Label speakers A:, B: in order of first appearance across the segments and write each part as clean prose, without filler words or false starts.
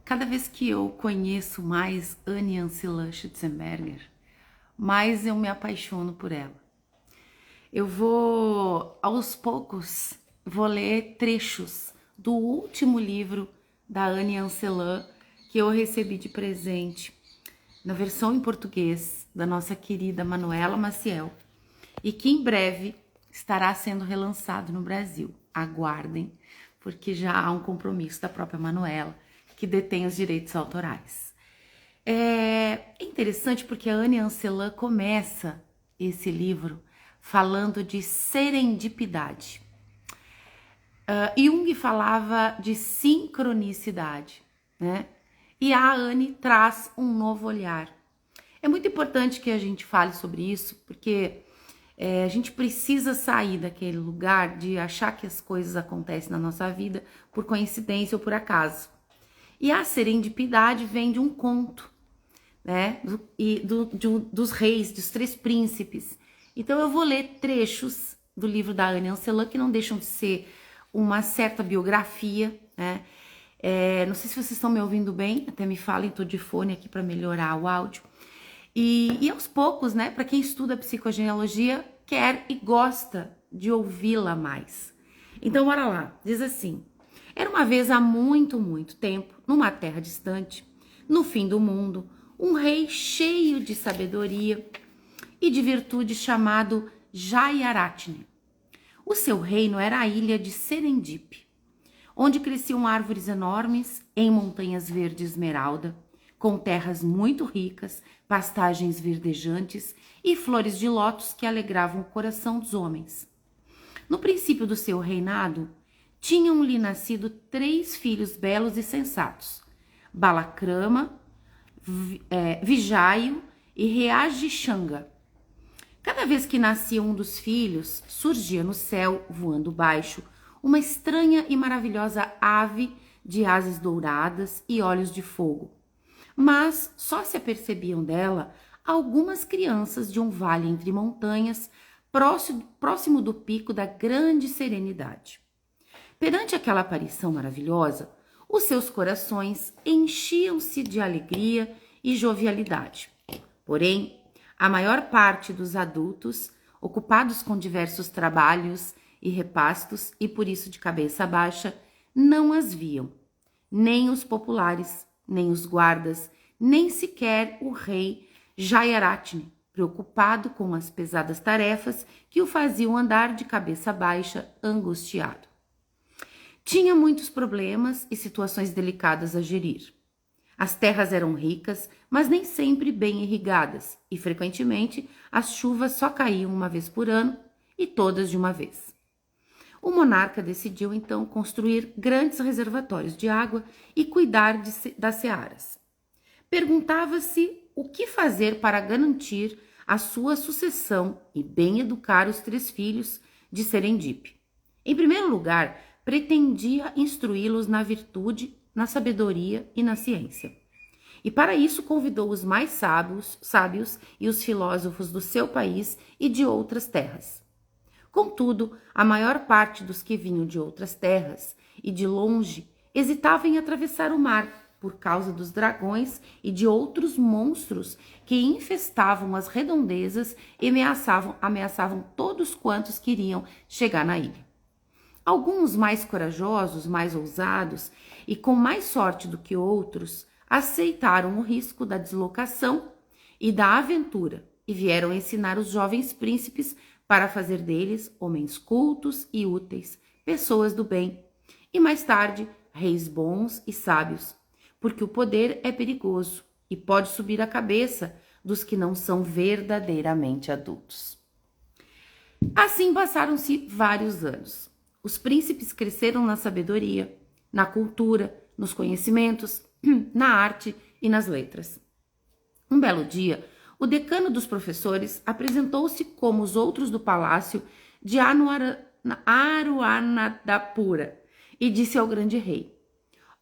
A: Cada vez que eu conheço mais Annie Ancila Schutzenberger, mais eu me apaixono por ela. Eu vou, aos poucos, vou ler trechos do último livro da Annie Ancila que eu recebi de presente, na versão em português, da nossa querida Manuela Maciel, e que em breve estará sendo relançado no Brasil. Aguardem, porque já há um compromisso da própria Manuela, que detém os direitos autorais. É interessante porque a Annie Ancila começa esse livro falando de serendipidade. Jung falava de sincronicidade, né? E a Annie traz um novo olhar. É muito importante que a gente fale sobre isso, porque a gente precisa sair daquele lugar de achar que as coisas acontecem na nossa vida por coincidência ou por acaso. E a serendipidade vem de um conto, né? Dos reis, dos três príncipes. Então eu vou ler trechos do livro da Annie Ancila que não deixam de ser uma certa biografia, né? Não sei se vocês estão me ouvindo bem, até me falem, tô de fone aqui para melhorar o áudio. E aos poucos, né, para quem estuda psicogenealogia, quer e gosta de ouvi-la mais. Então, bora lá. Diz assim: era uma vez há muito, muito tempo, numa terra distante, no fim do mundo, um rei cheio de sabedoria e de virtude chamado Jayaratne. O seu reino era a ilha de Serendip, onde cresciam árvores enormes em montanhas verde esmeralda, com terras muito ricas, pastagens verdejantes e flores de lótus que alegravam o coração dos homens. No princípio do seu reinado, tinham-lhe nascido 3 filhos belos e sensatos: Balakrama, Vijaio e Reajishanga. Cada vez que nascia um dos filhos, surgia no céu, voando baixo, uma estranha e maravilhosa ave de asas douradas e olhos de fogo. Mas só se apercebiam dela algumas crianças de um vale entre montanhas, próximo do pico da grande serenidade. Perante aquela aparição maravilhosa, os seus corações enchiam-se de alegria e jovialidade. Porém, a maior parte dos adultos, ocupados com diversos trabalhos e repastos e por isso de cabeça baixa, não as viam, nem os populares, nem os guardas, nem sequer o rei Jayaratne, preocupado com as pesadas tarefas que o faziam andar de cabeça baixa, angustiado. Tinha muitos problemas e situações delicadas a gerir. As terras eram ricas, mas nem sempre bem irrigadas, e frequentemente as chuvas só caíam uma vez por ano e todas de uma vez. O monarca decidiu então construir grandes reservatórios de água e cuidar das searas. Perguntava-se o que fazer para garantir a sua sucessão e bem educar os 3 filhos de Serendip. Em primeiro lugar, pretendia instruí-los na virtude, na sabedoria e na ciência. E para isso convidou os mais sábios e os filósofos do seu país e de outras terras. Contudo, a maior parte dos que vinham de outras terras e de longe hesitava em atravessar o mar por causa dos dragões e de outros monstros que infestavam as redondezas e ameaçavam todos quantos queriam chegar na ilha. Alguns mais corajosos, mais ousados e com mais sorte do que outros aceitaram o risco da deslocação e da aventura e vieram ensinar os jovens príncipes para fazer deles homens cultos e úteis, pessoas do bem, e mais tarde reis bons e sábios, porque o poder é perigoso e pode subir a cabeça dos que não são verdadeiramente adultos. Assim passaram-se vários anos. Os príncipes cresceram na sabedoria, na cultura, nos conhecimentos, na arte e nas letras. Um belo dia, o decano dos professores apresentou-se como os outros do palácio de Aruanadapura e disse ao grande rei: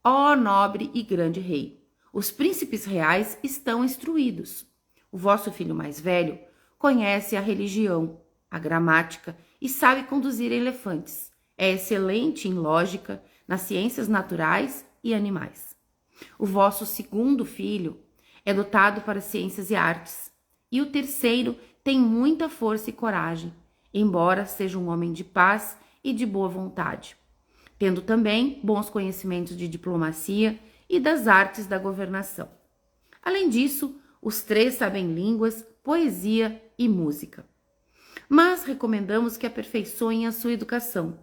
A: ó nobre e grande rei, os príncipes reais estão instruídos. O vosso filho mais velho conhece a religião, a gramática e sabe conduzir elefantes. É excelente em lógica, nas ciências naturais e animais. O vosso segundo filho é dotado para ciências e artes, e o terceiro tem muita força e coragem, embora seja um homem de paz e de boa vontade, tendo também bons conhecimentos de diplomacia e das artes da governação. Além disso, os três sabem línguas, poesia e música. Mas recomendamos que aperfeiçoem a sua educação,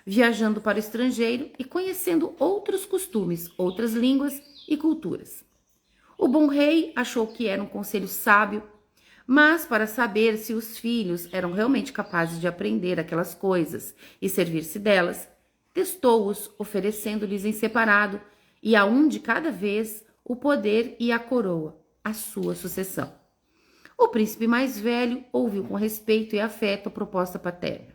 A: viajando para o estrangeiro e conhecendo outros costumes, outras línguas e culturas. O bom rei achou que era um conselho sábio, mas para saber se os filhos eram realmente capazes de aprender aquelas coisas e servir-se delas, testou-os, oferecendo-lhes em separado, e a um de cada vez, o poder e a coroa, a sua sucessão. O príncipe mais velho ouviu com respeito e afeto a proposta paterna,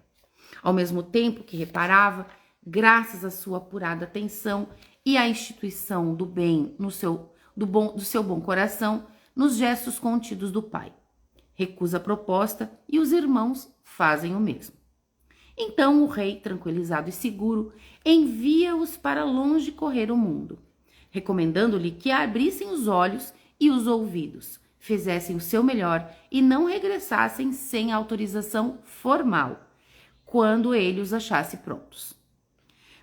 A: ao mesmo tempo que reparava, graças à sua apurada atenção e à instituição do bem do seu bom coração, nos gestos contidos do pai. Recusa a proposta e os irmãos fazem o mesmo. Então o rei, tranquilizado e seguro, envia-os para longe correr o mundo, recomendando-lhe que abrissem os olhos e os ouvidos, fizessem o seu melhor e não regressassem sem autorização formal, quando ele os achasse prontos.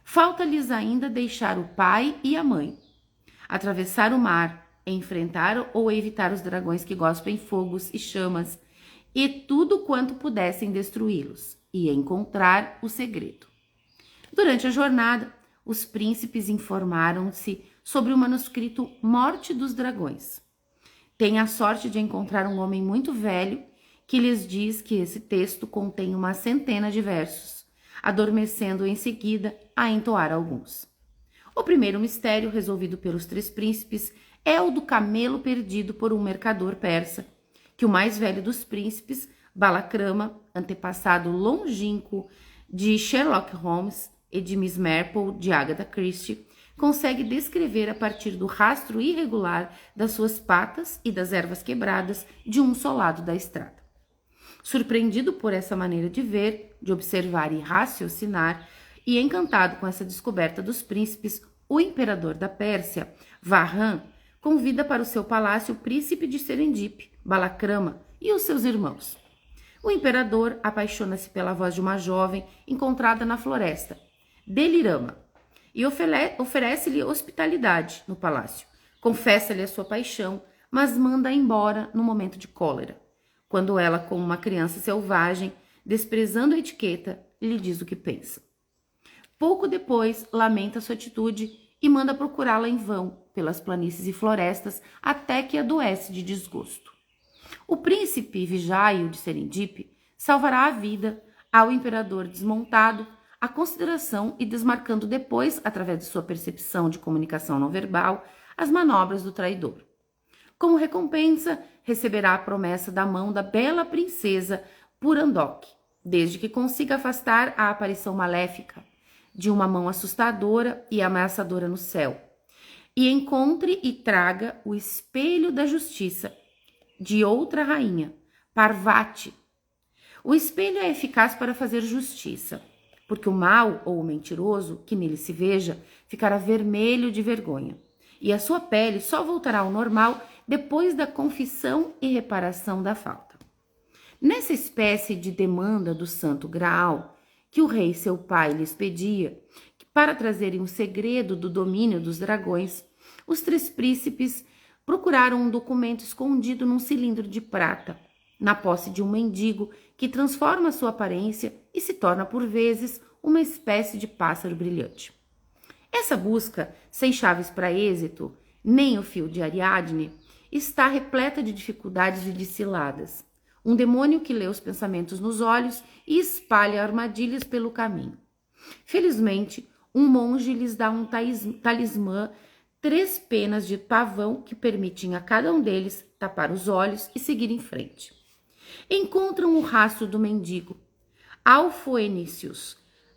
A: Falta-lhes ainda deixar o pai e a mãe, atravessar o mar, enfrentar ou evitar os dragões que gospem fogos e chamas, e tudo quanto pudessem destruí-los, e encontrar o segredo. Durante a jornada, os príncipes informaram-se sobre o manuscrito Morte dos Dragões. Têm a sorte de encontrar um homem muito velho que lhes diz que esse texto contém uma centena de versos, adormecendo em seguida a entoar alguns. O primeiro mistério resolvido pelos três príncipes é o do camelo perdido por um mercador persa, que o mais velho dos príncipes, Balakrama, antepassado longínquo de Sherlock Holmes e de Miss Marple de Agatha Christie, consegue descrever a partir do rastro irregular das suas patas e das ervas quebradas de um só lado da estrada. Surpreendido por essa maneira de ver, de observar e raciocinar, e encantado com essa descoberta dos príncipes, o imperador da Pérsia, Varran, convida para o seu palácio o príncipe de Serendip, Balakrama, e os seus irmãos. O imperador apaixona-se pela voz de uma jovem encontrada na floresta, Delirama, e oferece-lhe hospitalidade no palácio. Confessa-lhe a sua paixão, mas manda-a embora no momento de cólera, quando ela, como uma criança selvagem, desprezando a etiqueta, lhe diz o que pensa. Pouco depois, lamenta sua atitude e manda procurá-la em vão pelas planícies e florestas até que adoece de desgosto. O príncipe Vijaio de Serendip salvará a vida ao imperador desmontado, a consideração e desmarcando depois, através de sua percepção de comunicação não verbal, as manobras do traidor. Como recompensa, receberá a promessa da mão da bela princesa Purandok, desde que consiga afastar a aparição maléfica de uma mão assustadora e ameaçadora no céu, e encontre e traga o espelho da justiça de outra rainha, Parvati. O espelho é eficaz para fazer justiça, porque o mal ou o mentiroso que nele se veja ficará vermelho de vergonha, e a sua pele só voltará ao normal depois da confissão e reparação da falta. Nessa espécie de demanda do Santo Graal, que o rei seu pai lhes pedia, para trazerem o segredo do domínio dos dragões, os três príncipes procuraram um documento escondido num cilindro de prata, na posse de um mendigo que transforma sua aparência e se torna por vezes uma espécie de pássaro brilhante. Essa busca, sem chaves para êxito, nem o fio de Ariadne, está repleta de dificuldades e de ciladas. Um demônio que lê os pensamentos nos olhos e espalha armadilhas pelo caminho. Felizmente, um monge lhes dá um talismã, 3 penas de pavão que permitem a cada um deles tapar os olhos e seguir em frente. Encontram o rastro do mendigo, Alfoenicius,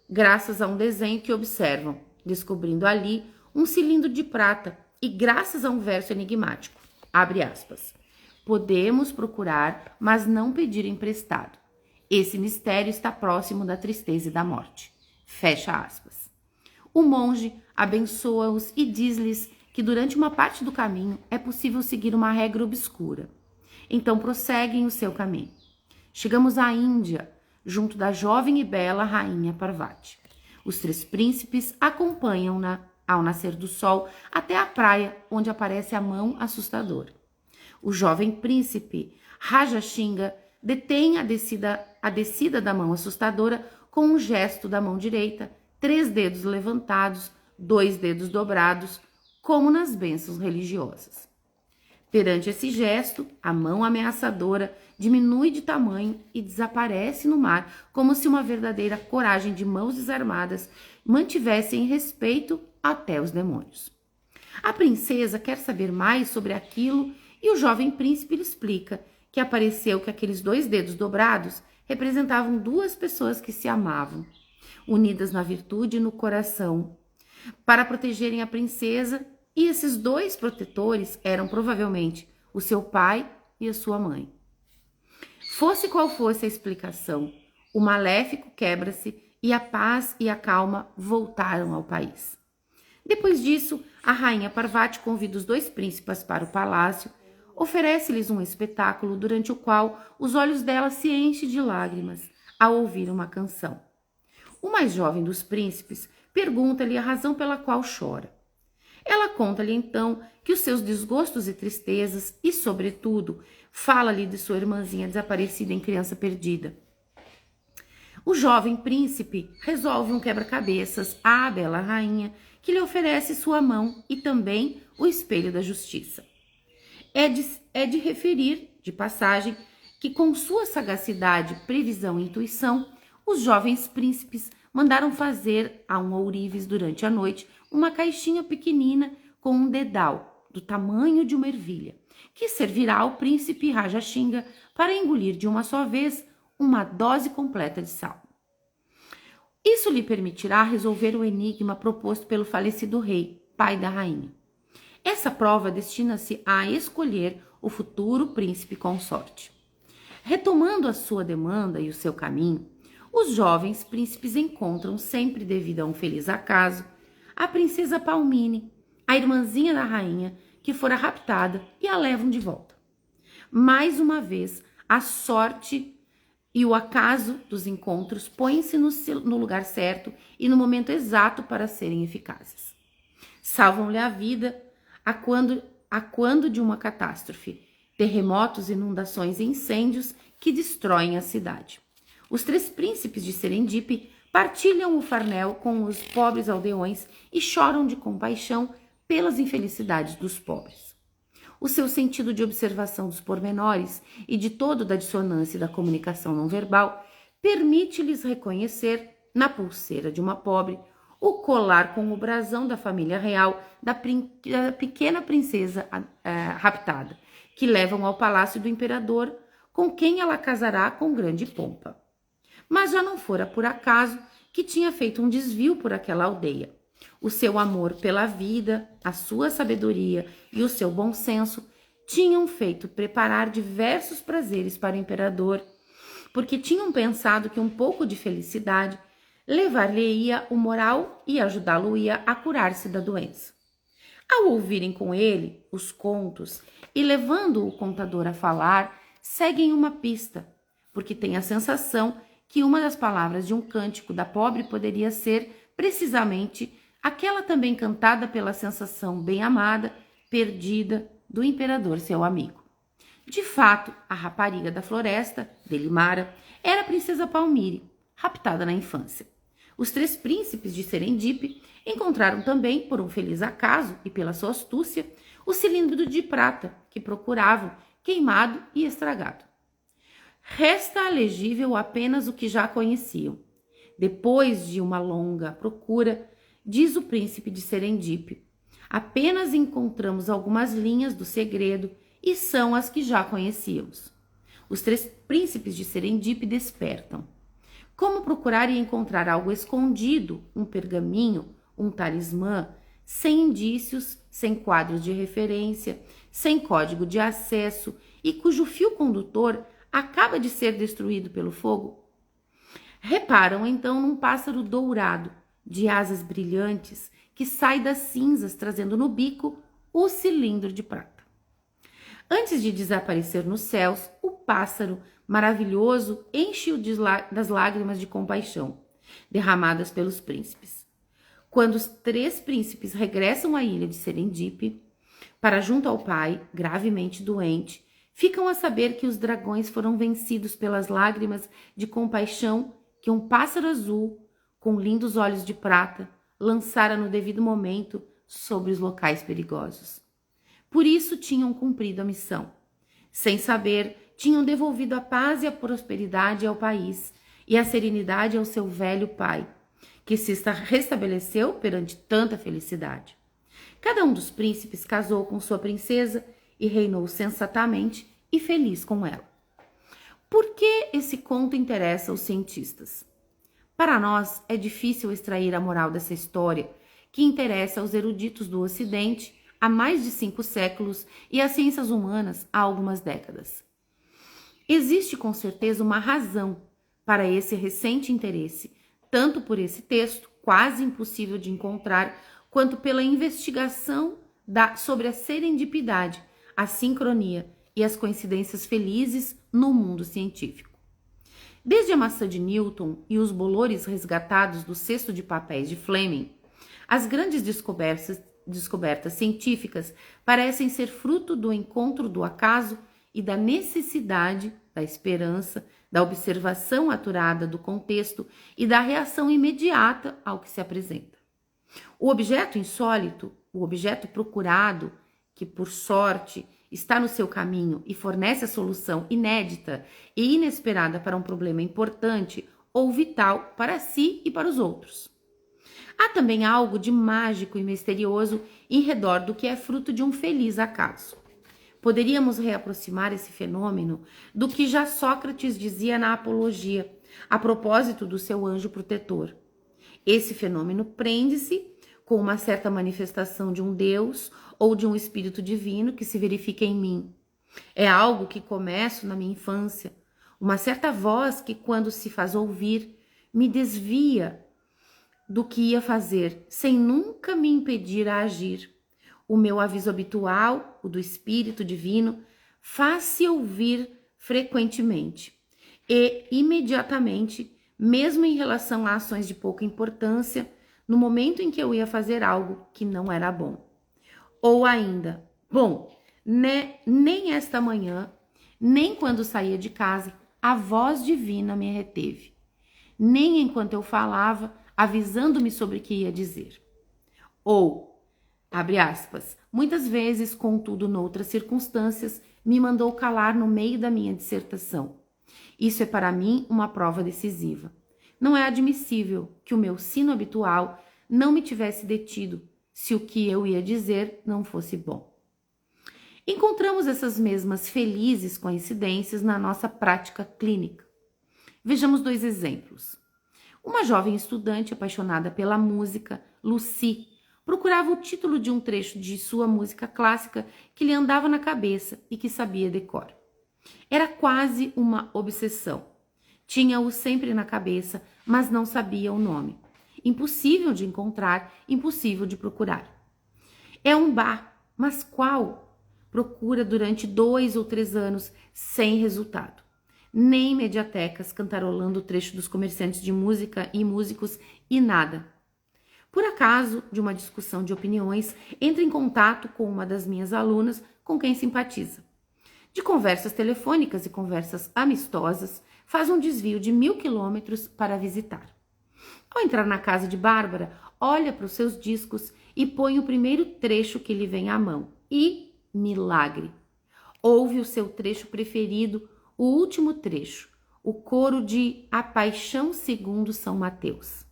A: graças a um desenho que observam, descobrindo ali um cilindro de prata e graças a um verso enigmático. Abre aspas. Podemos procurar, mas não pedir emprestado. Esse mistério está próximo da tristeza e da morte. Fecha aspas. O monge abençoa-os e diz-lhes que durante uma parte do caminho é possível seguir uma regra obscura. Então prosseguem o seu caminho. Chegamos à Índia, junto da jovem e bela rainha Parvati. Os 3 príncipes acompanham-na ao nascer do sol até a praia, onde aparece a mão assustadora. O jovem príncipe Rajashinga detém a descida da mão assustadora com um gesto da mão direita, 3 dedos levantados, 2 dedos dobrados, como nas bênçãos religiosas. Perante esse gesto, a mão ameaçadora diminui de tamanho e desaparece no mar, como se uma verdadeira coragem de mãos desarmadas mantivesse em respeito até os demônios. A princesa quer saber mais sobre aquilo e o jovem príncipe lhe explica que apareceu que aqueles 2 dedos dobrados representavam 2 pessoas que se amavam, unidas na virtude e no coração, para protegerem a princesa, e esses 2 protetores eram provavelmente o seu pai e a sua mãe. Fosse qual fosse a explicação, o maléfico quebra-se e a paz e a calma voltaram ao país. Depois disso, a rainha Parvati convida os 2 príncipes para o palácio, oferece-lhes um espetáculo durante o qual os olhos dela se enchem de lágrimas ao ouvir uma canção. O mais jovem dos príncipes pergunta-lhe a razão pela qual chora. Ela conta-lhe então que os seus desgostos e tristezas e, sobretudo, fala-lhe de sua irmãzinha desaparecida em criança perdida. O jovem príncipe resolve um quebra-cabeças à bela rainha, que lhe oferece sua mão e também o espelho da justiça. É de referir, de passagem, que com sua sagacidade, previsão e intuição, os jovens príncipes mandaram fazer a um ourives durante a noite uma caixinha pequenina com um dedal, do tamanho de uma ervilha, que servirá ao príncipe Rajashinga para engolir de uma só vez uma dose completa de sal. Isso lhe permitirá resolver o enigma proposto pelo falecido rei, pai da rainha. Essa prova destina-se a escolher o futuro príncipe consorte. Retomando a sua demanda e o seu caminho, os jovens príncipes encontram, sempre devido a um feliz acaso, a princesa Palmini, a irmãzinha da rainha, que fora raptada, e a levam de volta. Mais uma vez, a sorte e o acaso dos encontros põem-se no lugar certo e no momento exato para serem eficazes. Salvam-lhe a vida a quando de uma catástrofe, terremotos, inundações e incêndios que destroem a cidade. Os 3 príncipes de Serendip partilham o farnel com os pobres aldeões e choram de compaixão pelas infelicidades dos pobres. O seu sentido de observação dos pormenores e de todo da dissonância e da comunicação não verbal permite-lhes reconhecer, na pulseira de uma pobre, o colar com o brasão da família real da pequena princesa raptada, que levam ao palácio do imperador, com quem ela casará com grande pompa. Mas já não fora por acaso que tinha feito um desvio por aquela aldeia. O seu amor pela vida, a sua sabedoria e o seu bom senso tinham feito preparar diversos prazeres para o imperador, porque tinham pensado que um pouco de felicidade levar-lhe-ia o moral e ajudá-lo-ia a curar-se da doença. Ao ouvirem com ele os contos e levando o contador a falar, seguem uma pista, porque têm a sensação que uma das palavras de um cântico da pobre poderia ser precisamente aquela também cantada pela sensação bem-amada, perdida, do imperador seu amigo. De fato, a rapariga da floresta, Delimara, era a princesa Palmiri, raptada na infância. Os 3 príncipes de Serendip encontraram também, por um feliz acaso e pela sua astúcia, o cilindro de prata que procuravam, queimado e estragado. Resta legível apenas o que já conheciam. Depois de uma longa procura, diz o príncipe de Serendip, apenas encontramos algumas linhas do segredo e são as que já conhecíamos. Os 3 príncipes de Serendip despertam. Como procurar e encontrar algo escondido, um pergaminho, um talismã, sem indícios, sem quadros de referência, sem código de acesso e cujo fio condutor acaba de ser destruído pelo fogo? Reparam então num pássaro dourado, de asas brilhantes, que sai das cinzas trazendo no bico o cilindro de prata. Antes de desaparecer nos céus, o pássaro maravilhoso enche-o das lágrimas de compaixão, derramadas pelos príncipes. Quando os 3 príncipes regressam à ilha de Serendip, para junto ao pai, gravemente doente, ficam a saber que os dragões foram vencidos pelas lágrimas de compaixão que um pássaro azul, com lindos olhos de prata, lançara no devido momento sobre os locais perigosos. Por isso tinham cumprido a missão. Sem saber, tinham devolvido a paz e a prosperidade ao país e a serenidade ao seu velho pai, que se restabeleceu perante tanta felicidade. Cada um dos príncipes casou com sua princesa e reinou sensatamente e feliz com ela. Por que esse conto interessa aos cientistas? Para nós, é difícil extrair a moral dessa história, que interessa aos eruditos do Ocidente há mais de 5 séculos e às ciências humanas há algumas décadas. Existe com certeza uma razão para esse recente interesse, tanto por esse texto, quase impossível de encontrar, quanto pela investigação sobre a serendipidade, a sincronia e as coincidências felizes no mundo científico. Desde a maçã de Newton e os bolores resgatados do cesto de papéis de Fleming, as grandes descobertas científicas parecem ser fruto do encontro do acaso e da necessidade, da esperança, da observação aturada do contexto e da reação imediata ao que se apresenta. O objeto insólito, o objeto procurado, que por sorte está no seu caminho e fornece a solução inédita e inesperada para um problema importante ou vital para si e para os outros. Há também algo de mágico e misterioso em redor do que é fruto de um feliz acaso. Poderíamos reaproximar esse fenômeno do que já Sócrates dizia na Apologia, a propósito do seu anjo protetor. Esse fenômeno prende-se com uma certa manifestação de um Deus ou de um espírito divino que se verifica em mim. É algo que começo na minha infância, uma certa voz que, quando se faz ouvir, me desvia do que ia fazer, sem nunca me impedir a agir. O meu aviso habitual, o do Espírito Divino, faz-se ouvir frequentemente e imediatamente, mesmo em relação a ações de pouca importância, no momento em que eu ia fazer algo que não era bom. Ou ainda, nem esta manhã, nem quando saía de casa, a voz divina me reteve, nem enquanto eu falava, avisando-me sobre o que ia dizer. Ou, abre aspas, muitas vezes, contudo, noutras circunstâncias, me mandou calar no meio da minha dissertação. Isso é para mim uma prova decisiva. Não é admissível que o meu sino habitual não me tivesse detido se o que eu ia dizer não fosse bom. Encontramos essas mesmas felizes coincidências na nossa prática clínica. Vejamos 2 exemplos. Uma jovem estudante apaixonada pela música, Lucy, procurava o título de um trecho de sua música clássica que lhe andava na cabeça e que sabia de cor. Era quase uma obsessão. Tinha-o sempre na cabeça, mas não sabia o nome. Impossível de encontrar, impossível de procurar. É um bar, mas qual? Procura durante 2 ou 3 anos, sem resultado. Nem mediatecas cantarolando o trecho dos comerciantes de música e músicos e nada. Por acaso, de uma discussão de opiniões, entra em contato com uma das minhas alunas com quem simpatiza. De conversas telefônicas e conversas amistosas, faz um desvio de 1000 quilômetros para visitar. Ao entrar na casa de Bárbara, olha para os seus discos e põe o primeiro trecho que lhe vem à mão. E, milagre! Ouve o seu trecho preferido, o último trecho, o coro de A Paixão segundo São Mateus.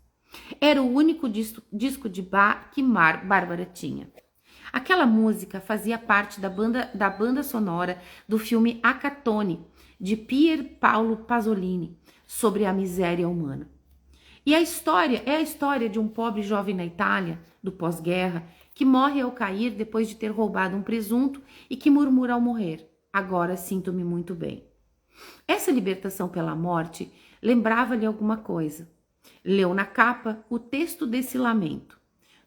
A: Era o único disco de Bach que Bárbara tinha. Aquela música fazia parte da banda sonora do filme A Catone, de Pier Paolo Pasolini, sobre a miséria humana. E a história é a história de um pobre jovem na Itália, do pós-guerra, que morre ao cair depois de ter roubado um presunto e que murmura ao morrer: agora sinto-me muito bem. Essa libertação pela morte lembrava-lhe alguma coisa. Leu na capa o texto desse lamento: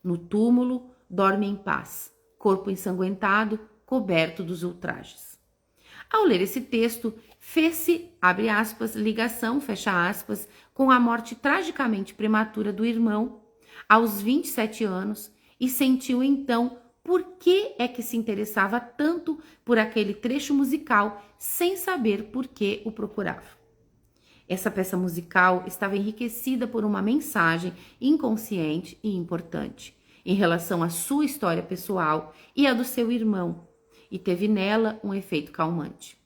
A: no túmulo dorme em paz, corpo ensanguentado, coberto dos ultrajes. Ao ler esse texto, fez-se, abre aspas, ligação, fecha aspas, com a morte tragicamente prematura do irmão, aos 27 anos, e sentiu então por que é que se interessava tanto por aquele trecho musical sem saber por que o procurava. Essa peça musical estava enriquecida por uma mensagem inconsciente e importante em relação à sua história pessoal e à do seu irmão, e teve nela um efeito calmante.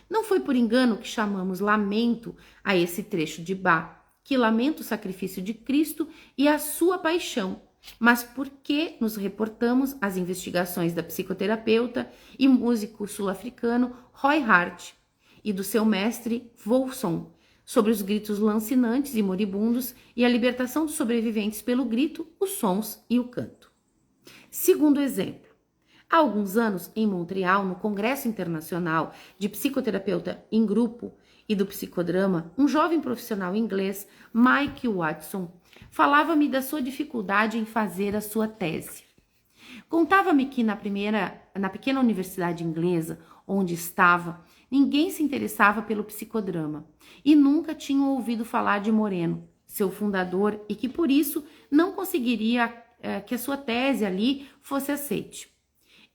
A: Não foi por engano que chamamos lamento a esse trecho de Bach, que lamenta o sacrifício de Cristo e a sua paixão, mas porque nos reportamos às investigações da psicoterapeuta e músico sul-africano Roy Hart e do seu mestre Wolfson sobre os gritos lancinantes e moribundos e a libertação dos sobreviventes pelo grito, os sons e o canto. Segundo exemplo, há alguns anos, em Montreal, no Congresso Internacional de Psicoterapeuta em Grupo e do Psicodrama, um jovem profissional inglês, Mike Watson, falava-me da sua dificuldade em fazer a sua tese. Contava-me que na pequena universidade inglesa, onde estava, ninguém se interessava pelo psicodrama e nunca tinham ouvido falar de Moreno, seu fundador, e que por isso não conseguiria que a sua tese ali fosse aceite.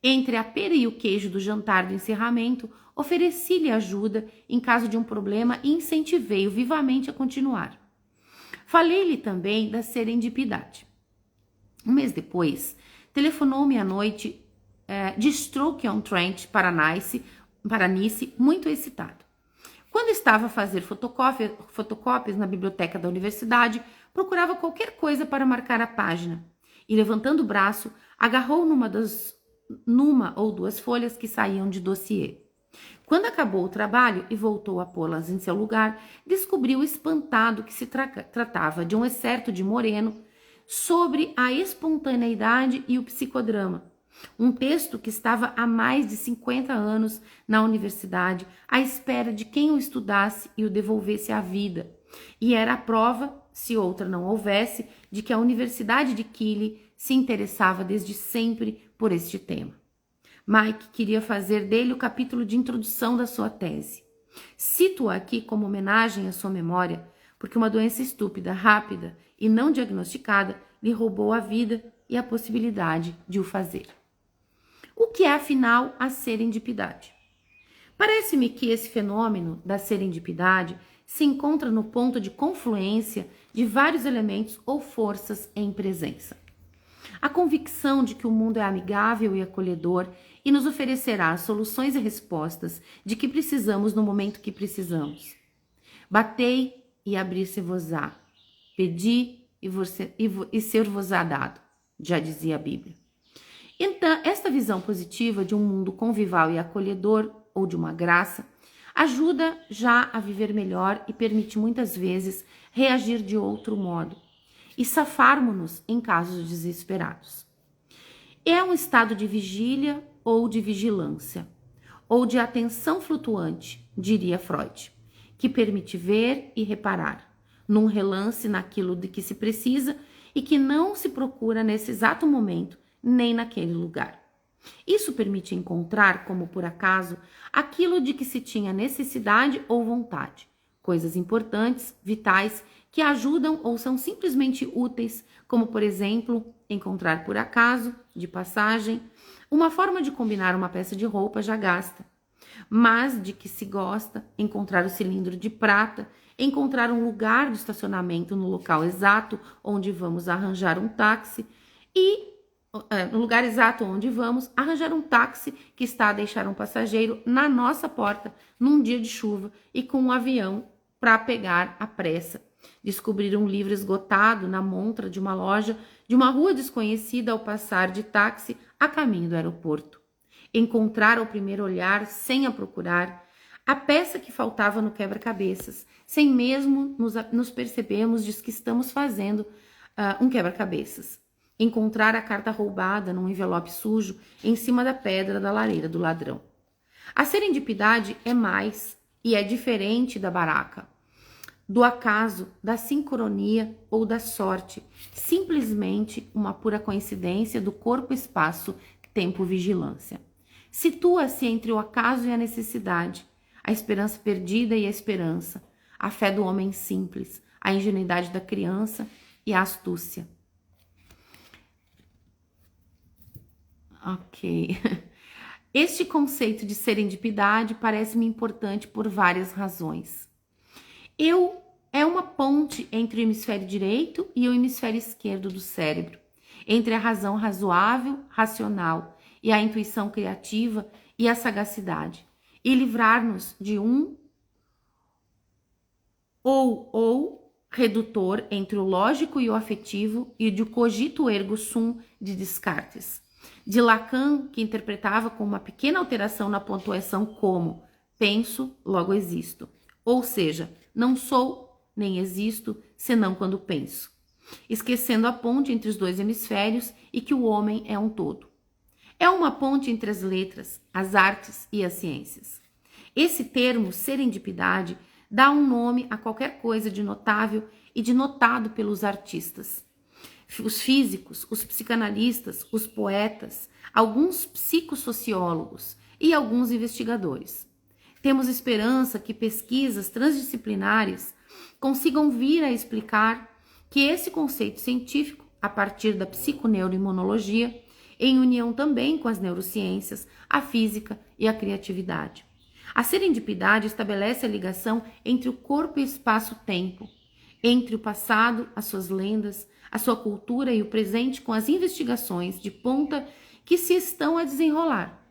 A: Entre a pera e o queijo do jantar do encerramento, ofereci-lhe ajuda em caso de um problema e incentivei-o vivamente a continuar. Falei-lhe também da serendipidade. Um mês depois, telefonou-me à noite de Stoke-on-Trent para Nice, muito excitado. Quando estava a fazer fotocópias na biblioteca da universidade, procurava qualquer coisa para marcar a página e, levantando o braço, agarrou numa ou duas folhas que saíam de dossiê. Quando acabou o trabalho e voltou a pô-las em seu lugar, descobriu espantado que se tratava de um excerto de Moreno sobre a espontaneidade e o psicodrama. Um texto que estava há mais de 50 anos na universidade, à espera de quem o estudasse e o devolvesse à vida. E era a prova, se outra não houvesse, de que a Universidade de Keele se interessava desde sempre por este tema. Mike queria fazer dele o capítulo de introdução da sua tese. Cito-o aqui como homenagem à sua memória, porque uma doença estúpida, rápida e não diagnosticada lhe roubou a vida e a possibilidade de o fazer. O que é, afinal, a serendipidade? Parece-me que esse fenômeno da serendipidade se encontra no ponto de confluência de vários elementos ou forças em presença. A convicção de que o mundo é amigável e acolhedor e nos oferecerá as soluções e respostas de que precisamos no momento que precisamos. Batei e abrir-se-vos-á. Pedi e ser-vos-á dado, já dizia a Bíblia. Então, esta visão positiva de um mundo convival e acolhedor, ou de uma graça, ajuda já a viver melhor e permite muitas vezes reagir de outro modo e safarmos-nos em casos desesperados. É um estado de vigília ou de vigilância, ou de atenção flutuante, diria Freud, que permite ver e reparar, num relance naquilo de que se precisa e que não se procura nesse exato momento, nem naquele lugar. Isso permite encontrar, como por acaso, aquilo de que se tinha necessidade ou vontade, coisas importantes, vitais, que ajudam ou são simplesmente úteis, como, por exemplo, encontrar por acaso, de passagem, uma forma de combinar uma peça de roupa já gasta, mas de que se gosta, encontrar o cilindro de prata, encontrar um lugar de estacionamento no local exato onde vamos arranjar um táxi e no lugar exato onde vamos arranjar um táxi que está a deixar um passageiro na nossa porta num dia de chuva e com um avião para pegar à pressa. Descobrir um livro esgotado na montra de uma loja de uma rua desconhecida ao passar de táxi a caminho do aeroporto. Encontrar ao primeiro olhar, sem a procurar, a peça que faltava no quebra-cabeças, sem mesmo nos percebermos de que estamos fazendo um quebra-cabeças. Encontrar a carta roubada num envelope sujo em cima da pedra da lareira do ladrão. A serendipidade é mais e é diferente da baraca, do acaso, da sincronia ou da sorte, simplesmente uma pura coincidência do corpo-espaço tempo-vigilância. Situa-se entre o acaso e a necessidade, a esperança perdida e a esperança, a fé do homem simples, a ingenuidade da criança e a astúcia. Ok. Este conceito de serendipidade parece-me importante por várias razões. É uma ponte entre o hemisfério direito e o hemisfério esquerdo do cérebro, entre a razão razoável, racional e a intuição criativa e a sagacidade, e livrar-nos de um ou redutor entre o lógico e o afetivo e de cogito ergo sum de Descartes. De Lacan, que interpretava com uma pequena alteração na pontuação como penso, logo existo. Ou seja, não sou nem existo, senão quando penso. Esquecendo a ponte entre os dois hemisférios e que o homem é um todo. É uma ponte entre as letras, as artes e as ciências. Esse termo, serendipidade, dá um nome a qualquer coisa de notável e de notado pelos artistas. Os físicos, os psicanalistas, os poetas, alguns psicossociólogos e alguns investigadores. Temos esperança que pesquisas transdisciplinares consigam vir a explicar que esse conceito científico, a partir da psiconeuroimunologia, em união também com as neurociências, a física e a criatividade. A serendipidade estabelece a ligação entre o corpo e o espaço-tempo, entre o passado, as suas lendas, a sua cultura e o presente com as investigações de ponta que se estão a desenrolar.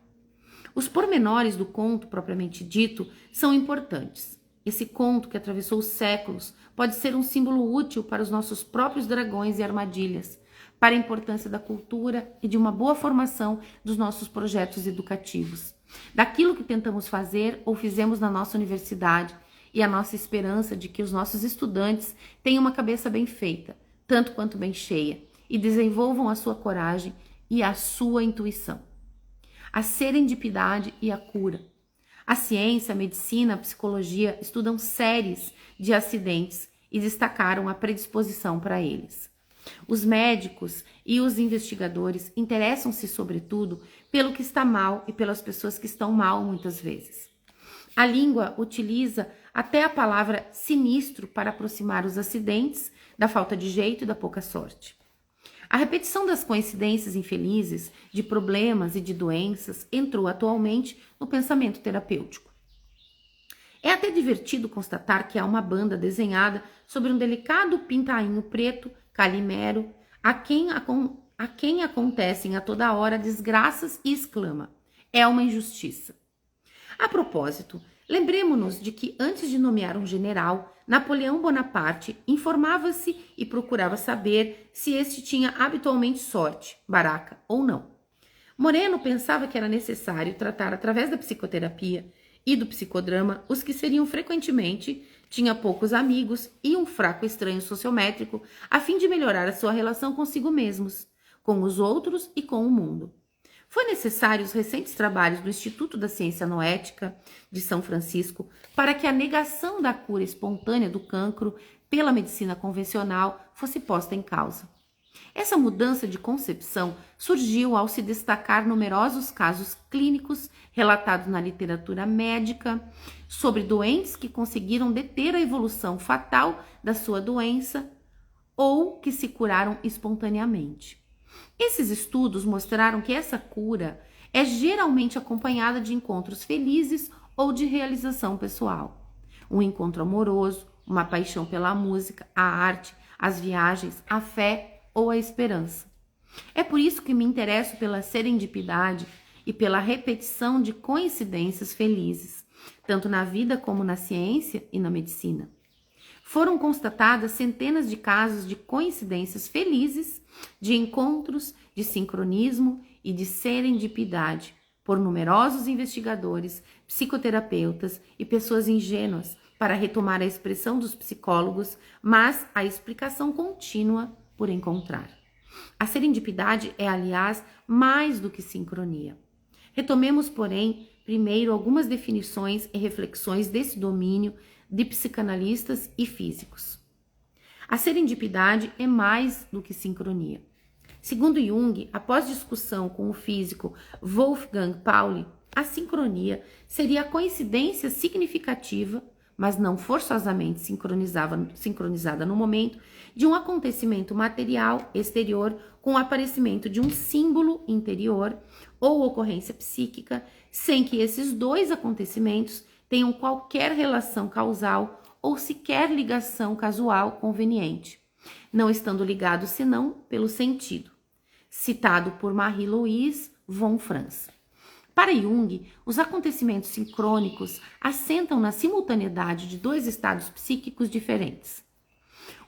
A: Os pormenores do conto, propriamente dito, são importantes. Esse conto, que atravessou os séculos, pode ser um símbolo útil para os nossos próprios dragões e armadilhas, para a importância da cultura e de uma boa formação dos nossos projetos educativos, daquilo que tentamos fazer ou fizemos na nossa universidade e a nossa esperança de que os nossos estudantes tenham uma cabeça bem feita, tanto quanto bem cheia, e desenvolvam a sua coragem e a sua intuição. A serendipidade e a cura. A ciência, a medicina, a psicologia estudam séries de acidentes e destacaram a predisposição para eles. Os médicos e os investigadores interessam-se, sobretudo, pelo que está mal e pelas pessoas que estão mal muitas vezes. A língua utiliza até a palavra sinistro para aproximar os acidentes da falta de jeito e da pouca sorte. A repetição das coincidências infelizes, de problemas e de doenças, entrou atualmente no pensamento terapêutico. É até divertido constatar que há uma banda desenhada sobre um delicado pintainho preto, calimero, a quem acontecem a toda hora desgraças e exclama: é uma injustiça. A propósito, lembremo-nos de que antes de nomear um general, Napoleão Bonaparte informava-se e procurava saber se este tinha habitualmente sorte, baraca ou não. Moreno pensava que era necessário tratar através da psicoterapia e do psicodrama os que seriam frequentemente, tinha poucos amigos e um fraco estranho sociométrico, a fim de melhorar a sua relação consigo mesmos, com os outros e com o mundo. Foi necessário os recentes trabalhos do Instituto da Ciência Noética de São Francisco para que a negação da cura espontânea do cancro pela medicina convencional fosse posta em causa. Essa mudança de concepção surgiu ao se destacar numerosos casos clínicos relatados na literatura médica sobre doentes que conseguiram deter a evolução fatal da sua doença ou que se curaram espontaneamente. Esses estudos mostraram que essa cura é geralmente acompanhada de encontros felizes ou de realização pessoal. Um encontro amoroso, uma paixão pela música, a arte, as viagens, a fé ou a esperança. É por isso que me interesso pela serendipidade e pela repetição de coincidências felizes, tanto na vida como na ciência e na medicina. Foram constatadas centenas de casos de coincidências felizes, de encontros, de sincronismo e de serendipidade por numerosos investigadores, psicoterapeutas e pessoas ingênuas para retomar a expressão dos psicólogos, mas a explicação contínua por encontrar. A serendipidade é, aliás, mais do que sincronia. Retomemos, porém, primeiro algumas definições e reflexões desse domínio de psicanalistas e físicos. A serendipidade é mais do que sincronia. Segundo Jung, após discussão com o físico Wolfgang Pauli, a sincronia seria a coincidência significativa, mas não forçosamente sincronizada no momento, de um acontecimento material exterior com o aparecimento de um símbolo interior ou ocorrência psíquica, sem que esses dois acontecimentos tenham qualquer relação causal ou sequer ligação casual conveniente, não estando ligados senão pelo sentido. Citado por Marie-Louise von Franz. Para Jung, os acontecimentos sincrônicos assentam na simultaneidade de dois estados psíquicos diferentes.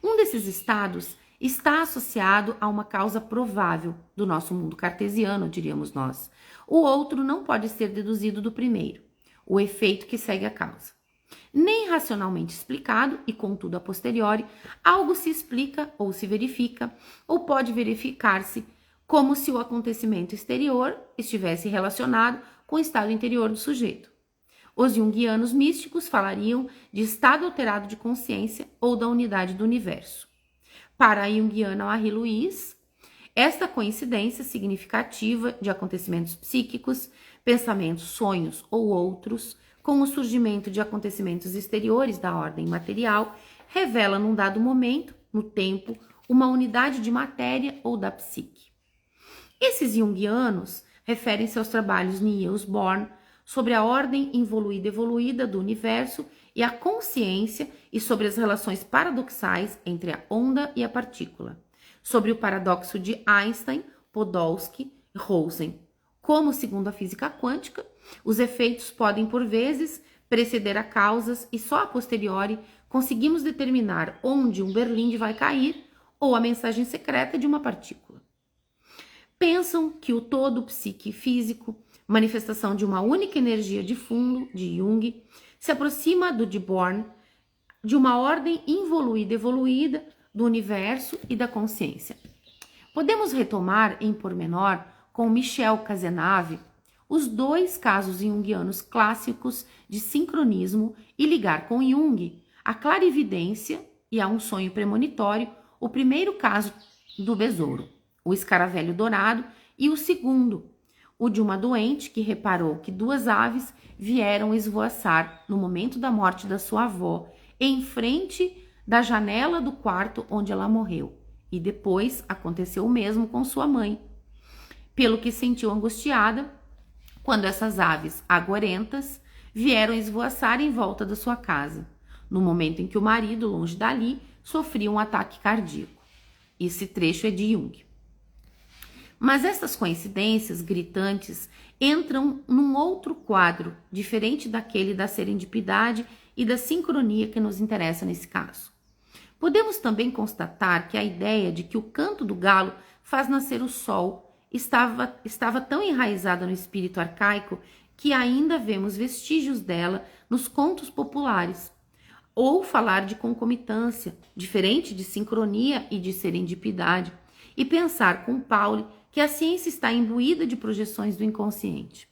A: Um desses estados está associado a uma causa provável do nosso mundo cartesiano, diríamos nós. O outro não pode ser deduzido do primeiro, o efeito que segue a causa. Nem racionalmente explicado e, contudo, a posteriori, algo se explica ou se verifica, ou pode verificar-se como se o acontecimento exterior estivesse relacionado com o estado interior do sujeito. Os junguianos místicos falariam de estado alterado de consciência ou da unidade do universo. Para a junguiana Marie-Louise, esta coincidência significativa de acontecimentos psíquicos, pensamentos, sonhos ou outros, com o surgimento de acontecimentos exteriores da ordem material, revela num dado momento, no tempo, uma unidade de matéria ou da psique. Esses junguianos referem-se aos trabalhos Niels Bohr sobre a ordem involuída e evoluída do universo e a consciência e sobre as relações paradoxais entre a onda e a partícula, sobre o paradoxo de Einstein, Podolsky e Rosen. Como, segundo a física quântica, os efeitos podem, por vezes, preceder a causas e só a posteriori conseguimos determinar onde um berlinde vai cair ou a mensagem secreta de uma partícula. Pensam que o todo psique físico, manifestação de uma única energia de fundo, de Jung, se aproxima do de Born, de uma ordem involuída e evoluída do universo e da consciência. Podemos retomar em pormenor com Michel Cazenave os dois casos junguianos clássicos de sincronismo e ligar com Jung a clarividência e a um sonho premonitório, o primeiro caso do besouro, o escaravelho dourado, e o segundo, o de uma doente que reparou que duas aves vieram esvoaçar no momento da morte da sua avó, em frente da janela do quarto onde ela morreu, e depois aconteceu o mesmo com sua mãe, pelo que sentiu angustiada quando essas aves agorentas vieram esvoaçar em volta da sua casa, no momento em que o marido, longe dali, sofria um ataque cardíaco. Esse trecho é de Jung. Mas essas coincidências gritantes entram num outro quadro, diferente daquele da serendipidade e da sincronia que nos interessa nesse caso. Podemos também constatar que a ideia de que o canto do galo faz nascer o sol estava tão enraizada no espírito arcaico que ainda vemos vestígios dela nos contos populares. Ou falar de concomitância, diferente de sincronia e de serendipidade, e pensar com Pauli que a ciência está imbuída de projeções do inconsciente.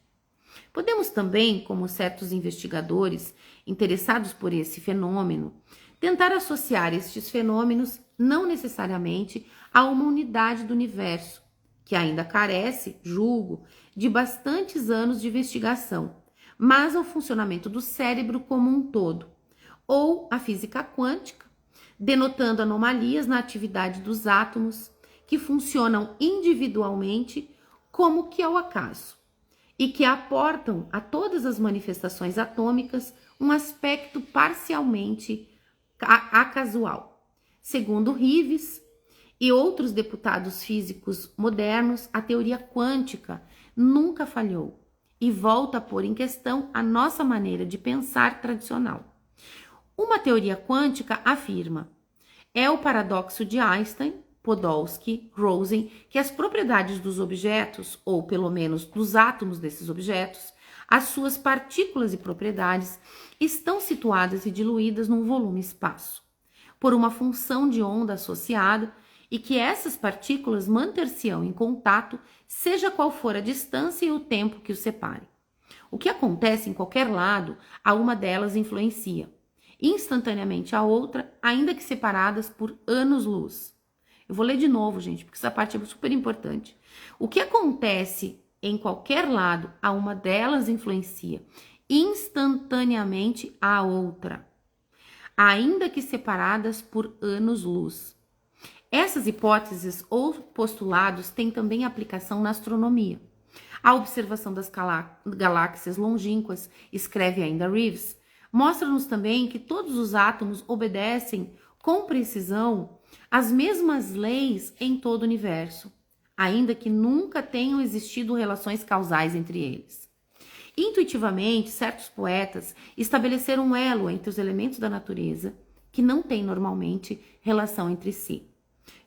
A: Podemos também, como certos investigadores interessados por esse fenômeno, tentar associar estes fenômenos não necessariamente a uma unidade do universo, que ainda carece, julgo, de bastantes anos de investigação, mas ao funcionamento do cérebro como um todo, ou a física quântica, denotando anomalias na atividade dos átomos que funcionam individualmente como que ao acaso e que aportam a todas as manifestações atômicas um aspecto parcialmente acasual. Segundo Rives e outros deputados físicos modernos, a teoria quântica nunca falhou e volta a pôr em questão a nossa maneira de pensar tradicional. Uma teoria quântica afirma: é o paradoxo de Einstein, Podolsky, Rosen, que as propriedades dos objetos, ou pelo menos dos átomos desses objetos, as suas partículas e propriedades, estão situadas e diluídas num volume-espaço, por uma função de onda associada, e que essas partículas manter-se-ão em contato, seja qual for a distância e o tempo que os separe. O que acontece em qualquer lado, a uma delas influencia instantaneamente a outra, ainda que separadas por anos-luz. Eu vou ler de novo, gente, porque essa parte é super importante. O que acontece em qualquer lado, a uma delas influencia instantaneamente a outra, ainda que separadas por anos-luz. Essas hipóteses ou postulados têm também aplicação na astronomia. A observação das galáxias longínquas, escreve ainda Reeves, mostra-nos também que todos os átomos obedecem com precisão às mesmas leis em todo o universo, ainda que nunca tenham existido relações causais entre eles. Intuitivamente, certos poetas estabeleceram um elo entre os elementos da natureza que não têm normalmente relação entre si.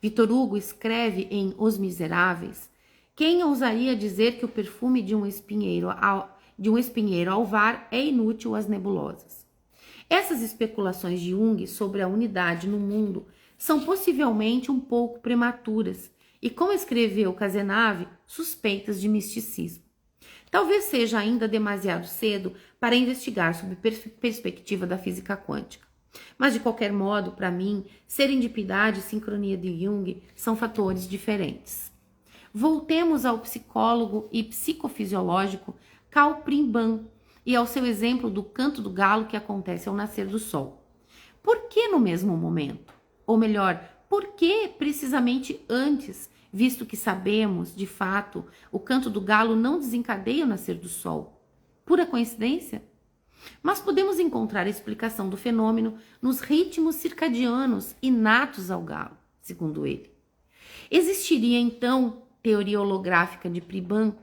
A: Victor Hugo escreve em Os Miseráveis: quem ousaria dizer que o perfume de um espinheiro alvar é inútil às nebulosas? Essas especulações de Jung sobre a unidade no mundo são possivelmente um pouco prematuras e, como escreveu Cazenave, suspeitas de misticismo. Talvez seja ainda demasiado cedo para investigar sob perspectiva da física quântica. Mas, de qualquer modo, para mim, serendipidade e sincronia de Jung são fatores diferentes. Voltemos ao psicólogo e psicofisiológico Karl Pribban e ao seu exemplo do canto do galo que acontece ao nascer do sol. Por que no mesmo momento? Ou melhor, por que precisamente antes, visto que sabemos, de fato, o canto do galo não desencadeia o nascer do sol? Pura coincidência? Mas podemos encontrar a explicação do fenômeno nos ritmos circadianos inatos ao galo, segundo ele. Existiria, então, teoria holográfica de Pribban,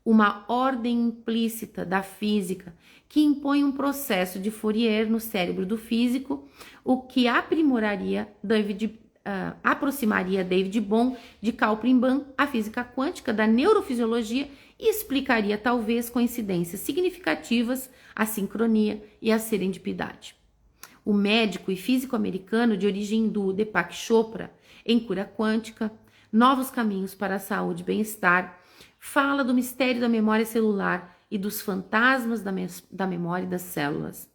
A: uma ordem implícita da física que impõe um processo de Fourier no cérebro do físico, o que aproximaria David Bohm de Karl Pribban à física quântica da neurofisiologia e explicaria talvez coincidências significativas, a sincronia e a serendipidade. O médico e físico americano de origem hindu Deepak Chopra, em Cura Quântica, Novos Caminhos para a Saúde e Bem-Estar, fala do mistério da memória celular e dos fantasmas da memória das células,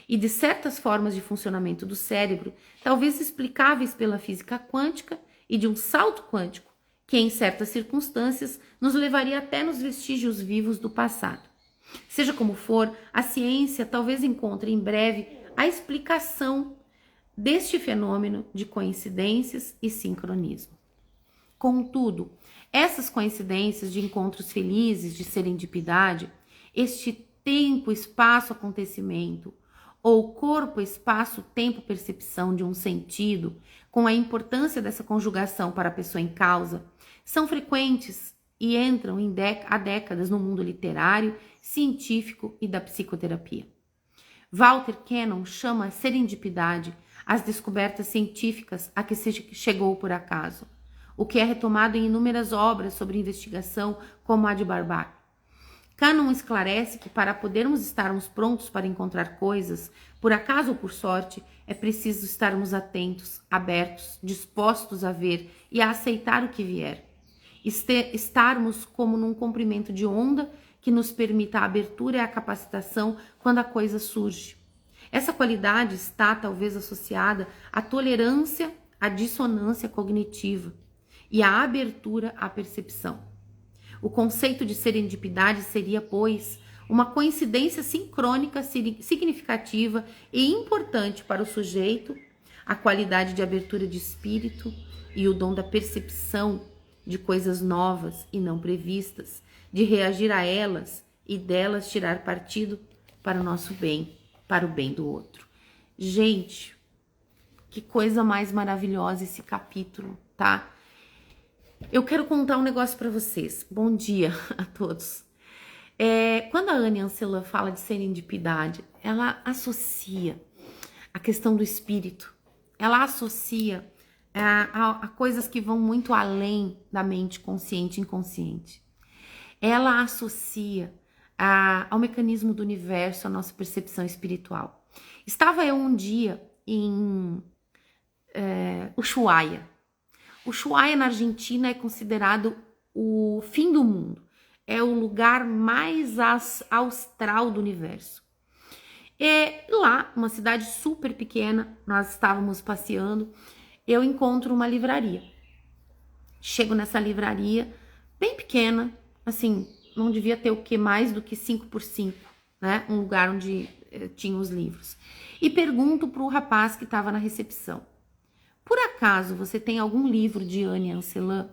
A: e de certas formas de funcionamento do cérebro, talvez explicáveis pela física quântica, e de um salto quântico, que em certas circunstâncias nos levaria até nos vestígios vivos do passado. Seja como for, a ciência talvez encontre em breve a explicação deste fenômeno de coincidências e sincronismo. Contudo, essas coincidências de encontros felizes, de serendipidade, este tempo, espaço, acontecimento, ou corpo, espaço, tempo, percepção de um sentido, com a importância dessa conjugação para a pessoa em causa, são frequentes e entram há décadas no mundo literário, científico e da psicoterapia. Walter Cannon chama a serendipidade as descobertas científicas a que se chegou por acaso, o que é retomado em inúmeras obras sobre investigação, como a de Barbat. Cannon esclarece que para podermos estarmos prontos para encontrar coisas, por acaso ou por sorte, é preciso estarmos atentos, abertos, dispostos a ver e a aceitar o que vier. Estarmos como num comprimento de onda que nos permita a abertura e a capacitação quando a coisa surge. Essa qualidade está talvez associada à tolerância à dissonância cognitiva e à abertura à percepção. O conceito de serendipidade seria, pois, uma coincidência sincrônica significativa e importante para o sujeito, a qualidade de abertura de espírito e o dom da percepção de coisas novas e não previstas, de reagir a elas e delas tirar partido para o nosso bem, para o bem do outro. Gente, que coisa mais maravilhosa esse capítulo, tá? Eu quero contar um negócio para vocês. Bom dia a todos. Quando a Anne Ancelan fala de serendipidade, ela associa a questão do espírito. Ela associa a coisas que vão muito além da mente consciente e inconsciente. Ela associa ao mecanismo do universo, a nossa percepção espiritual. Estava eu um dia em Ushuaia. Ushuaia, na Argentina, é considerado o fim do mundo. É o lugar mais austral do universo. Lá, uma cidade super pequena, nós estávamos passeando, eu encontro uma livraria. Chego nessa livraria, bem pequena, assim, não devia ter o que mais do que 5x5, né? Um lugar onde tinha os livros. E pergunto pro rapaz que estava na recepção: por acaso você tem algum livro de Anne Anselan?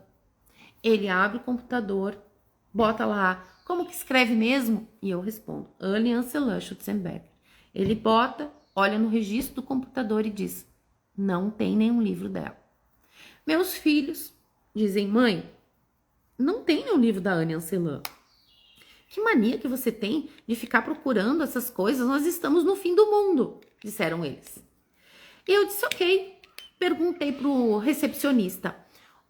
A: Ele abre o computador, bota lá, como que escreve mesmo? E eu respondo, Anne Anselan Schutzenberger. Ele bota, olha no registro do computador e diz, não tem nenhum livro dela. Meus filhos dizem, mãe, não tem nenhum livro da Anne Anselan. Que mania que você tem de ficar procurando essas coisas, nós estamos no fim do mundo, disseram eles. E eu disse, ok. Perguntei pro recepcionista,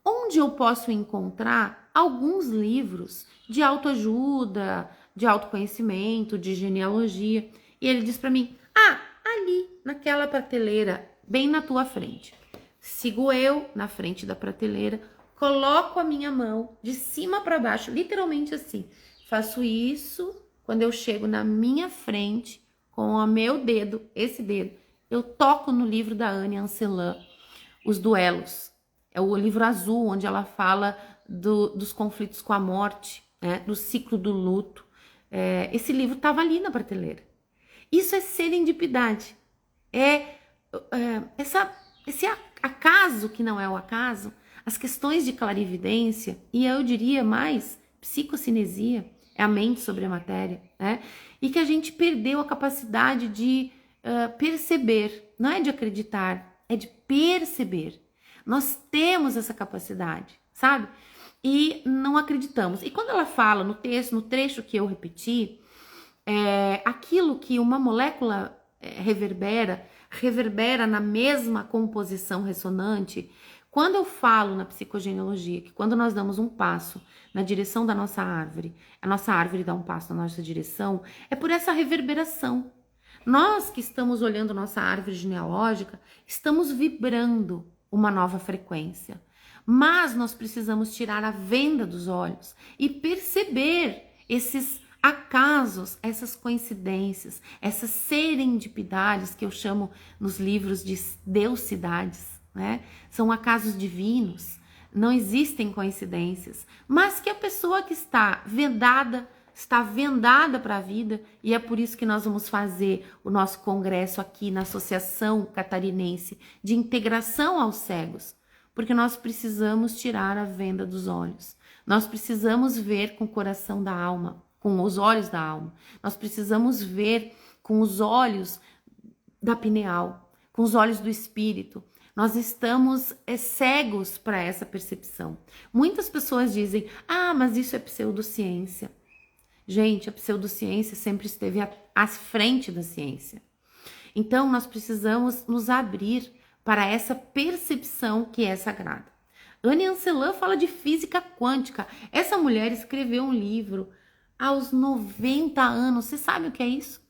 A: onde eu posso encontrar alguns livros de autoajuda, de autoconhecimento, de genealogia? E ele disse para mim, ali, naquela prateleira, bem na tua frente. Sigo eu na frente da prateleira, coloco a minha mão de cima para baixo, literalmente assim. Faço isso quando eu chego na minha frente, com o meu dedo, esse dedo, eu toco no livro da Anne Anselan, Os Duelos. É o livro azul, onde ela fala dos conflitos com a morte, né? Do ciclo do luto. Esse livro estava ali na prateleira. Isso é serendipidade. Esse acaso que não é o acaso, as questões de clarividência, e eu diria mais, psicocinesia, é a mente sobre a matéria, né? E que a gente perdeu a capacidade de perceber, não é de acreditar, é de perceber. Nós temos essa capacidade, sabe? E não acreditamos. E quando ela fala no texto, no trecho que eu repeti, aquilo que uma molécula reverbera na mesma composição ressonante. Quando eu falo na psicogenealogia que quando nós damos um passo na direção da nossa árvore, a nossa árvore dá um passo na nossa direção, é por essa reverberação. Nós que estamos olhando nossa árvore genealógica, estamos vibrando uma nova frequência. Mas nós precisamos tirar a venda dos olhos e perceber esses acasos, essas coincidências, essas serendipidades que eu chamo nos livros de deusidades, né? São acasos divinos, não existem coincidências, mas que a pessoa que está vendada para a vida, e é por isso que nós vamos fazer o nosso congresso aqui na Associação Catarinense de Integração aos Cegos, porque nós precisamos tirar a venda dos olhos, nós precisamos ver com o coração da alma, com os olhos da alma, nós precisamos ver com os olhos da pineal, com os olhos do espírito. Nós estamos cegos para essa percepção. Muitas pessoas dizem, mas isso é pseudociência. Gente, a pseudociência sempre esteve à frente da ciência. Então, nós precisamos nos abrir para essa percepção que é sagrada. Anne Anselan fala de física quântica. Essa mulher escreveu um livro aos 90 anos. Você sabe o que é isso?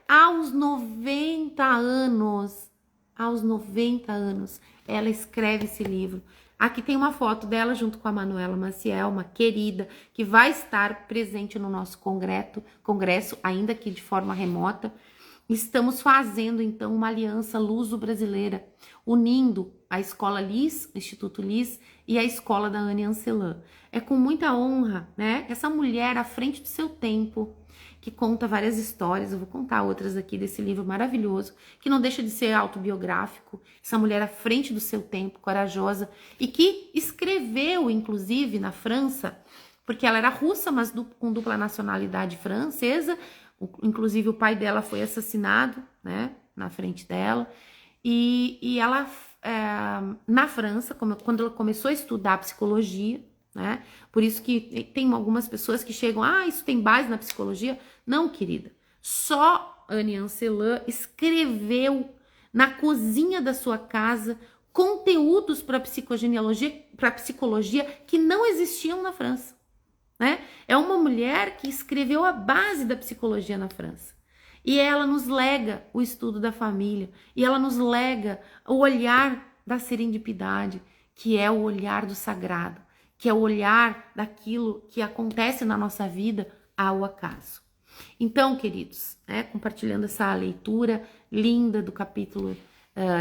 A: Aos 90 anos. Aos 90 anos, ela escreve esse livro. Aqui tem uma foto dela junto com a Manuela Maciel, uma querida, que vai estar presente no nosso congresso, ainda que de forma remota. Estamos fazendo, então, uma aliança luso-brasileira, unindo a Escola Lis, o Instituto Lis, e a Escola da Anne Anselan. É com muita honra, né? Essa mulher à frente do seu tempo, que conta várias histórias, eu vou contar outras aqui desse livro maravilhoso, que não deixa de ser autobiográfico, essa mulher à frente do seu tempo, corajosa, e que escreveu, inclusive, na França, porque ela era russa, mas com dupla nacionalidade francesa, inclusive o pai dela foi assassinado, né, na frente dela, e ela, na França, quando ela começou a estudar psicologia, né? Por isso que tem algumas pessoas que chegam, isso tem base na psicologia. Não, querida. Só Anne Anselan escreveu na cozinha da sua casa conteúdos para psicogenealogia, para psicologia que não existiam na França, né? É uma mulher que escreveu a base da psicologia na França. E ela nos lega o estudo da família, e ela nos lega o olhar da serendipidade, que é o olhar do sagrado, que é o olhar daquilo que acontece na nossa vida ao acaso. Então, queridos, compartilhando essa leitura linda do capítulo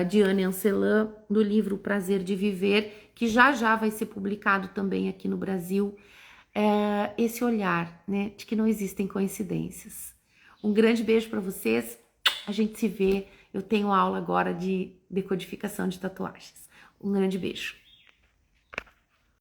A: de Anne Ancelan, do livro O Prazer de Viver, que já já vai ser publicado também aqui no Brasil. Esse olhar, né, de que não existem coincidências. Um grande beijo para vocês, a gente se vê. Eu tenho aula agora de decodificação de tatuagens. Um grande beijo.